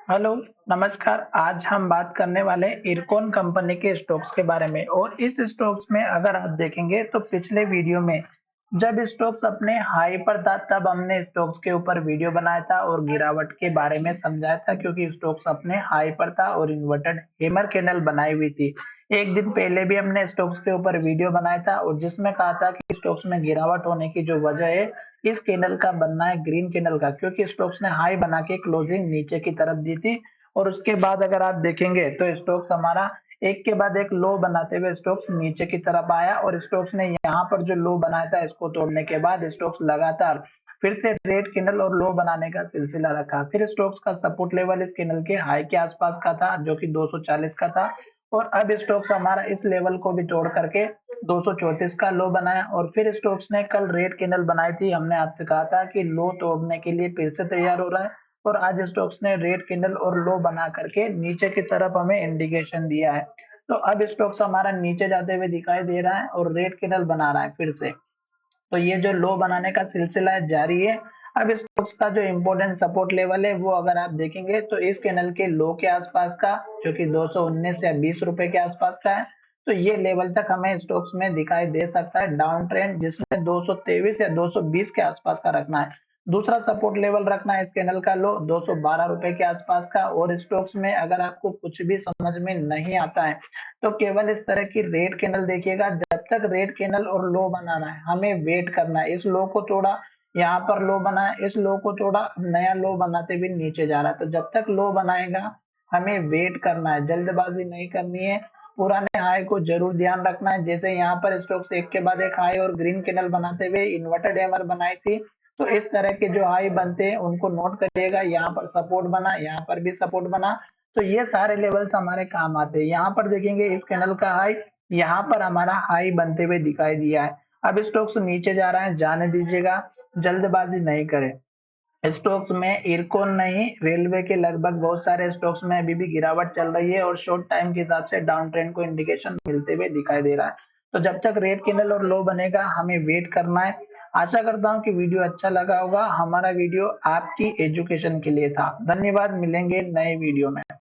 Hello, नमस्कार। आज हम बात करने वाले हैं इरकॉन कंपनी के स्टॉक्स के बारे में और इस स्टॉक्स में अगर आप देखेंगे तो पिछले वीडियो में जब स्टॉक्स अपने हाई पर था तब हमने स्टॉक्स के ऊपर वीडियो बनाया था और गिरावट के बारे में समझाया था क्योंकि स्टॉक्स अपने हाई पर था और इन्वर्टेड हैमर कैंडल बनाई हुई थी। एक दिन पहले भी हमने स्टॉक्स के ऊपर वीडियो बनाया था और जिसमें कहा था कि स्टॉक्स में गिरावट होने की जो वजह है इस कैंडल का बनना है ग्रीन कैंडल का, क्योंकि स्टॉक्स ने हाई बना के क्लोजिंग नीचे की तरफ दी थी और उसके बाद अगर आप देखेंगे तो स्टॉक्स हमारा एक के बाद एक लो बनाते हुए स्टॉक्स नीचे की तरफ आया और स्टॉक्स ने यहाँ पर जो लो बनाया था इसको तोड़ने के बाद स्टॉक्स लगातार फिर से रेड कैंडल और लो बनाने का सिलसिला रखा। फिर स्टॉक्स का सपोर्ट लेवल इस कैंडल के हाई के आसपास का था जो कि 240 का था और अब स्टॉक्स हमारा इस लेवल को भी तोड़ करके 234 का लो बनाया और फिर स्टॉक्स ने कल रेड कैंडल बनाई थी। हमने आपसे कहा था कि लो तोड़ने के लिए फिर से तैयार हो रहा है और आज स्टॉक्स ने रेड कैंडल और लो बना करके नीचे की तरफ हमें इंडिकेशन दिया है। तो अब स्टॉक्स हमारा नीचे जाते हुए दिखाई दे रहा है और रेड कैंडल बना रहा है फिर से। तो ये जो लो बनाने का सिलसिला है जारी है। अब स्टॉक्स का जो इम्पोर्टेंट सपोर्ट लेवल है वो अगर आप देखेंगे तो इस कैंडल के लो के आसपास का जो कि 219 या 20 रुपए के आसपास का है। तो ये लेवल तक हमें स्टॉक्स में दिखाई दे सकता है डाउन ट्रेंड, जिसमें 223 या 220 के आसपास का रखना है। दूसरा सपोर्ट लेवल रखना है इस कैंडल का लो 212 रुपए के आसपास का। और स्टॉक्स में अगर आपको कुछ भी समझ में नहीं आता है तो केवल इस तरह की रेड कैंडल देखिएगा। जब तक रेड कैंडल और लो बना रहा है हमें वेट करना है। इस लो को तोड़ा, यहाँ पर लो बना है, इस लो को तोड़ा, नया लो बनाते हुए नीचे जा रहा है। तो जब तक लो बनाएगा हमें वेट करना है, जल्दबाजी नहीं करनी है। पुराने हाई को जरूर ध्यान रखना है। जैसे यहाँ पर स्टॉक्स एक के बाद एक हाई और ग्रीन कैंडल बनाते हुए इन्वर्टेड हैमर बनाई थी, तो इस तरह के जो हाई बनते हैं उनको नोट करिएगा। यहाँ पर सपोर्ट बना, यहाँ पर भी सपोर्ट बना, तो ये सारे लेवल्स हमारे काम आते हैं। यहाँ पर देखेंगे इस कैंडल का हाई यहाँ पर हमारा हाई बनते हुए दिखाई दिया है। अब स्टॉक्स नीचे जा रहा है, जाने दीजिएगा, जल्दबाजी नहीं करें। स्टॉक्स में इरकॉन नहीं, रेलवे के लगभग बहुत सारे स्टॉक्स में अभी भी गिरावट चल रही है और शॉर्ट टाइम के हिसाब से डाउन ट्रेंड को इंडिकेशन मिलते हुए दिखाई दे रहा है। तो जब तक रेड कैंडल और लो बनेगा हमें वेट करना है। आशा करता हूँ कि वीडियो अच्छा लगा होगा। हमारा वीडियो आपकी एजुकेशन के लिए था। धन्यवाद, मिलेंगे नए वीडियो में।